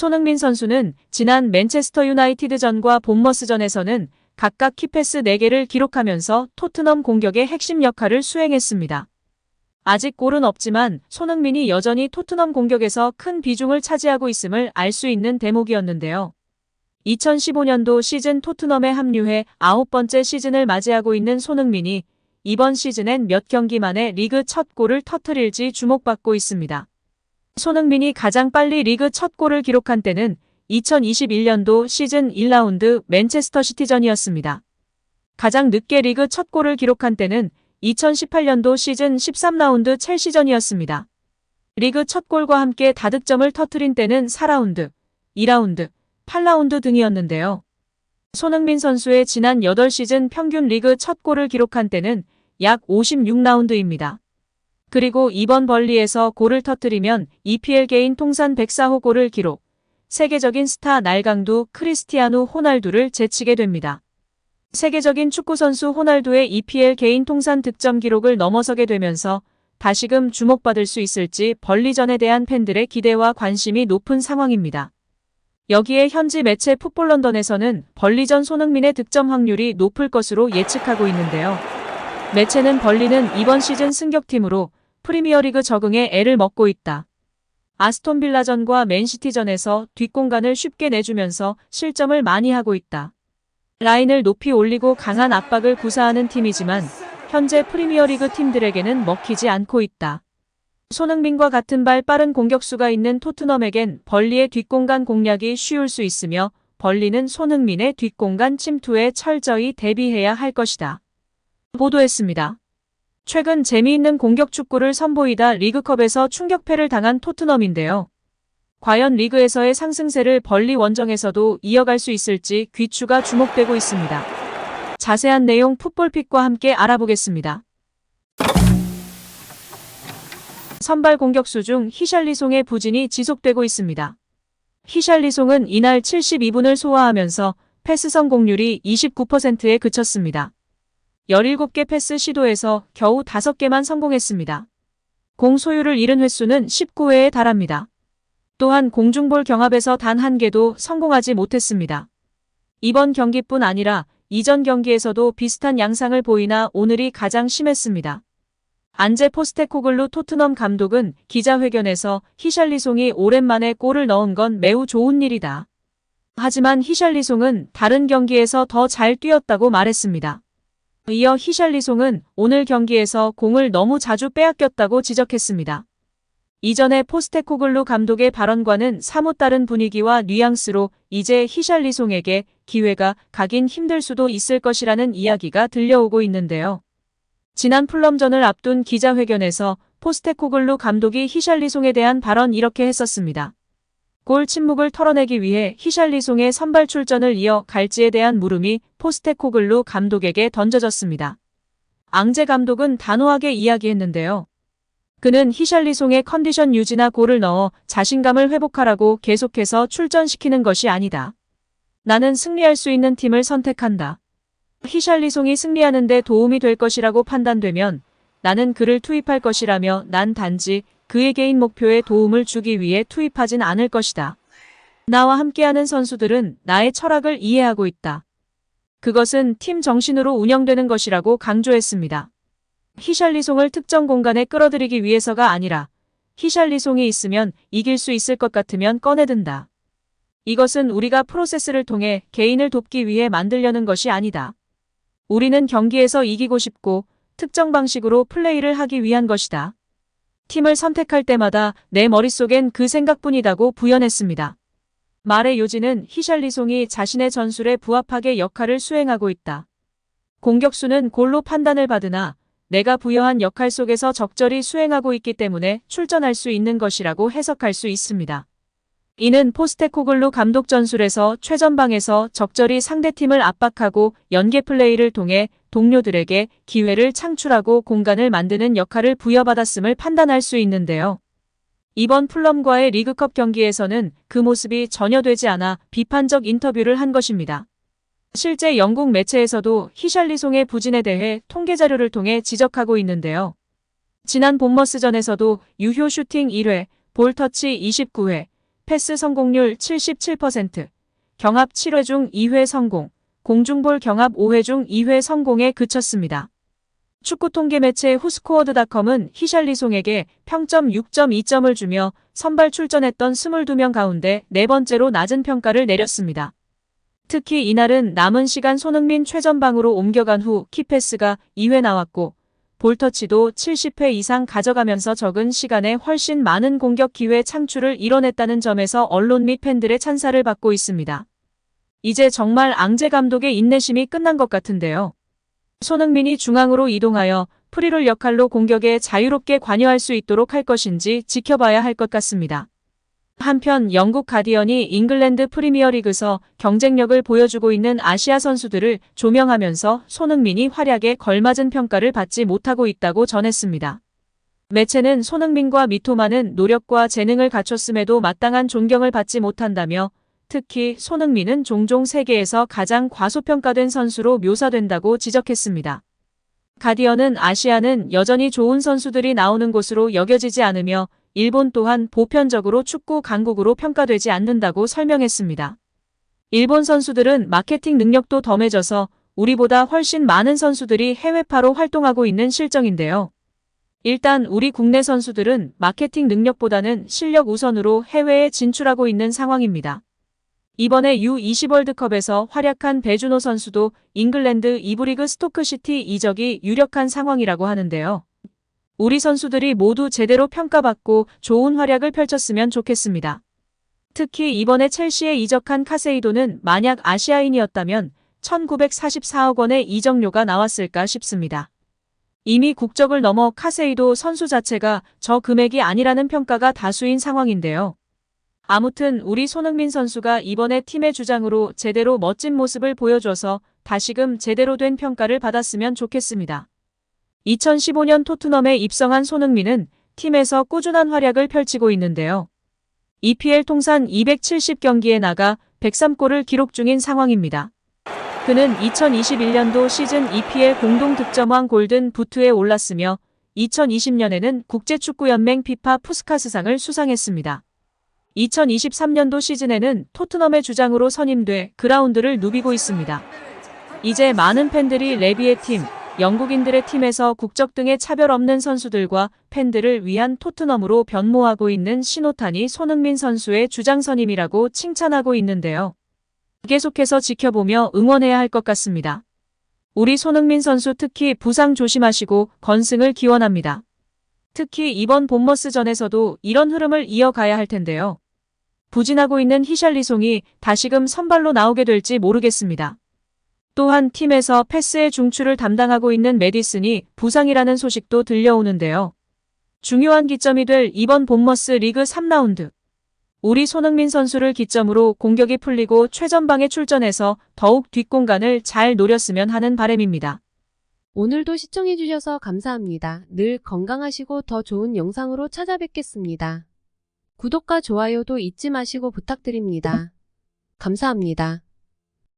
손흥민 선수는 지난 맨체스터 유나이티드전과 본머스전에서는 각각 키패스 4개를 기록하면서 토트넘 공격의 핵심 역할을 수행했습니다. 아직 골은 없지만 손흥민이 여전히 토트넘 공격에서 큰 비중을 차지하고 있음을 알 수 있는 대목이었는데요. 2015년도 시즌 토트넘에 합류해 9번째 시즌을 맞이하고 있는 손흥민이 이번 시즌엔 몇 경기 만에 리그 첫 골을 터뜨릴지 주목받고 있습니다. 손흥민이 가장 빨리 리그 첫 골을 기록한 때는 2021년도 시즌 1라운드 맨체스터 시티전이었습니다. 가장 늦게 리그 첫 골을 기록한 때는 2018년도 시즌 13라운드 첼시전이었습니다. 리그 첫 골과 함께 다득점을 터뜨린 때는 4라운드, 2라운드, 8라운드 등이었는데요. 손흥민 선수의 지난 8시즌 평균 리그 첫 골을 기록한 때는 약 56라운드입니다. 그리고 이번 벌리에서 골을 터뜨리면 EPL 개인 통산 104호 골을 기록, 세계적인 스타 날강도 크리스티아누 호날두를 제치게 됩니다. 세계적인 축구선수 호날두의 EPL 개인 통산 득점 기록을 넘어서게 되면서 다시금 주목받을 수 있을지 벌리전에 대한 팬들의 기대와 관심이 높은 상황입니다. 여기에 현지 매체 풋볼런던에서는 벌리전 손흥민의 득점 확률이 높을 것으로 예측하고 있는데요. 매체는 벌리는 이번 시즌 승격팀으로 프리미어리그 적응에 애를 먹고 있다. 아스톤빌라전과 맨시티전에서 뒷공간을 쉽게 내주면서 실점을 많이 하고 있다. 라인을 높이 올리고 강한 압박을 구사하는 팀이지만 현재 프리미어리그 팀들에게는 먹히지 않고 있다. 손흥민과 같은 발 빠른 공격수가 있는 토트넘에겐 벌리의 뒷공간 공략이 쉬울 수 있으며 벌리는 손흥민의 뒷공간 침투에 철저히 대비해야 할 것이다. 보도했습니다. 최근 재미있는 공격 축구를 선보이다 리그컵에서 충격패를 당한 토트넘인데요. 과연 리그에서의 상승세를 벌리 원정에서도 이어갈 수 있을지 귀추가 주목되고 있습니다. 자세한 내용 풋볼픽과 함께 알아보겠습니다. 선발 공격수 중 히샬리송의 부진이 지속되고 있습니다. 히샬리송은 이날 72분을 소화하면서 패스 성공률이 29%에 그쳤습니다. 17개 패스 시도에서 겨우 5개만 성공했습니다. 공 소유를 잃은 횟수는 19회에 달합니다. 또한 공중볼 경합에서 단 1개도 성공하지 못했습니다. 이번 경기뿐 아니라 이전 경기에서도 비슷한 양상을 보이나 오늘이 가장 심했습니다. 안제 포스테코글루 토트넘 감독은 기자회견에서 히샬리송이 오랜만에 골을 넣은 건 매우 좋은 일이다. 하지만 히샬리송은 다른 경기에서 더 잘 뛰었다고 말했습니다. 이어 히샬리송은 오늘 경기에서 공을 너무 자주 빼앗겼다고 지적했습니다. 이전에 포스테코글루 감독의 발언과는 사뭇 다른 분위기와 뉘앙스로 이제 히샬리송에게 기회가 가긴 힘들 수도 있을 것이라는 이야기가 들려오고 있는데요. 지난 풀럼전을 앞둔 기자회견에서 포스테코글루 감독이 히샬리송에 대한 발언 이렇게 했었습니다. 골 침묵을 털어내기 위해 히샬리송의 선발 출전을 이어 갈지에 대한 물음이 포스테코글루 감독에게 던져졌습니다. 앙제 감독은 단호하게 이야기했는데요. 그는 히샬리송의 컨디션 유지나 골을 넣어 자신감을 회복하라고 계속해서 출전시키는 것이 아니다. 나는 승리할 수 있는 팀을 선택한다. 히샬리송이 승리하는 데 도움이 될 것이라고 판단되면 나는 그를 투입할 것이라며 난 단지 그의 개인 목표에 도움을 주기 위해 투입하진 않을 것이다. 나와 함께하는 선수들은 나의 철학을 이해하고 있다. 그것은 팀 정신으로 운영되는 것이라고 강조했습니다. 히샬리송을 특정 공간에 끌어들이기 위해서가 아니라 히샬리송이 있으면 이길 수 있을 것 같으면 꺼내든다. 이것은 우리가 프로세스를 통해 개인을 돕기 위해 만들려는 것이 아니다. 우리는 경기에서 이기고 싶고 특정 방식으로 플레이를 하기 위한 것이다. 팀을 선택할 때마다 내 머릿속엔 그 생각뿐이다고 부연했습니다. 말의 요지는 히샬리송이 자신의 전술에 부합하게 역할을 수행하고 있다. 공격수는 골로 판단을 받으나 내가 부여한 역할 속에서 적절히 수행하고 있기 때문에 출전할 수 있는 것이라고 해석할 수 있습니다. 이는 포스테코글루 감독 전술에서 최전방에서 적절히 상대팀을 압박하고 연계 플레이를 통해 동료들에게 기회를 창출하고 공간을 만드는 역할을 부여받았음을 판단할 수 있는데요. 이번 풀럼과의 리그컵 경기에서는 그 모습이 전혀 되지 않아 비판적 인터뷰를 한 것입니다. 실제 영국 매체에서도 히샬리송의 부진에 대해 통계 자료를 통해 지적하고 있는데요. 지난 본머스전에서도 유효 슈팅 1회, 볼터치 29회, 패스 성공률 77%, 경합 7회 중 2회 성공, 공중볼 경합 5회 중 2회 성공에 그쳤습니다. 축구 통계 매체 후스코어드닷컴은 히샬리송에게 평점 6.2점을 주며 선발 출전했던 22명 가운데 네 번째로 낮은 평가를 내렸습니다. 특히 이날은 남은 시간 손흥민 최전방으로 옮겨간 후 키패스가 2회 나왔고 볼터치도 70회 이상 가져가면서 적은 시간에 훨씬 많은 공격 기회 창출을 이뤄냈다는 점에서 언론 및 팬들의 찬사를 받고 있습니다. 이제 정말 앙제 감독의 인내심이 끝난 것 같은데요. 손흥민이 중앙으로 이동하여 프리롤 역할로 공격에 자유롭게 관여할 수 있도록 할 것인지 지켜봐야 할 것 같습니다. 한편 영국 가디언이 잉글랜드 프리미어리그에서 경쟁력을 보여주고 있는 아시아 선수들을 조명하면서 손흥민이 활약에 걸맞은 평가를 받지 못하고 있다고 전했습니다. 매체는 손흥민과 미토마는 노력과 재능을 갖췄음에도 마땅한 존경을 받지 못한다며 특히 손흥민은 종종 세계에서 가장 과소평가된 선수로 묘사된다고 지적했습니다. 가디언은 아시아는 여전히 좋은 선수들이 나오는 곳으로 여겨지지 않으며 일본 또한 보편적으로 축구 강국으로 평가되지 않는다고 설명했습니다. 일본 선수들은 마케팅 능력도 덤해져서 우리보다 훨씬 많은 선수들이 해외파로 활동하고 있는 실정인데요. 일단 우리 국내 선수들은 마케팅 능력보다는 실력 우선으로 해외에 진출하고 있는 상황입니다. 이번에 U20 월드컵에서 활약한 배준호 선수도 잉글랜드 2부 리그 스토크시티 이적이 유력한 상황이라고 하는데요. 우리 선수들이 모두 제대로 평가받고 좋은 활약을 펼쳤으면 좋겠습니다. 특히 이번에 첼시에 이적한 카세이도는 만약 아시아인이었다면 1944억 원의 이적료가 나왔을까 싶습니다. 이미 국적을 넘어 카세이도 선수 자체가 저 금액이 아니라는 평가가 다수인 상황인데요. 아무튼 우리 손흥민 선수가 이번에 팀의 주장으로 제대로 멋진 모습을 보여줘서 다시금 제대로 된 평가를 받았으면 좋겠습니다. 2015년 토트넘에 입성한 손흥민은 팀에서 꾸준한 활약을 펼치고 있는데요. EPL 통산 270경기에 나가 103골을 기록 중인 상황입니다. 그는 2021년도 시즌 EPL 공동 득점왕 골든 부트에 올랐으며 2020년에는 국제축구연맹 피파 푸스카스상을 수상했습니다. 2023년도 시즌에는 토트넘의 주장으로 선임돼 그라운드를 누비고 있습니다. 이제 많은 팬들이 레비의 팀, 영국인들의 팀에서 국적 등의 차별 없는 선수들과 팬들을 위한 토트넘으로 변모하고 있는 신호탄이 손흥민 선수의 주장 선임이라고 칭찬하고 있는데요. 계속해서 지켜보며 응원해야 할 것 같습니다. 우리 손흥민 선수 특히 부상 조심하시고 건승을 기원합니다. 특히 이번 본머스전에서도 이런 흐름을 이어가야 할 텐데요. 부진하고 있는 히샬리송이 다시금 선발로 나오게 될지 모르겠습니다. 또한 팀에서 패스의 중추를 담당하고 있는 메디슨이 부상이라는 소식도 들려오는데요. 중요한 기점이 될 이번 본머스 리그 3라운드. 우리 손흥민 선수를 기점으로 공격이 풀리고 최전방에 출전해서 더욱 뒷공간을 잘 노렸으면 하는 바람입니다. 오늘도 시청해주셔서 감사합니다. 늘 건강하시고 더 좋은 영상으로 찾아뵙겠습니다. 구독과 좋아요도 잊지 마시고 부탁드립니다. 감사합니다.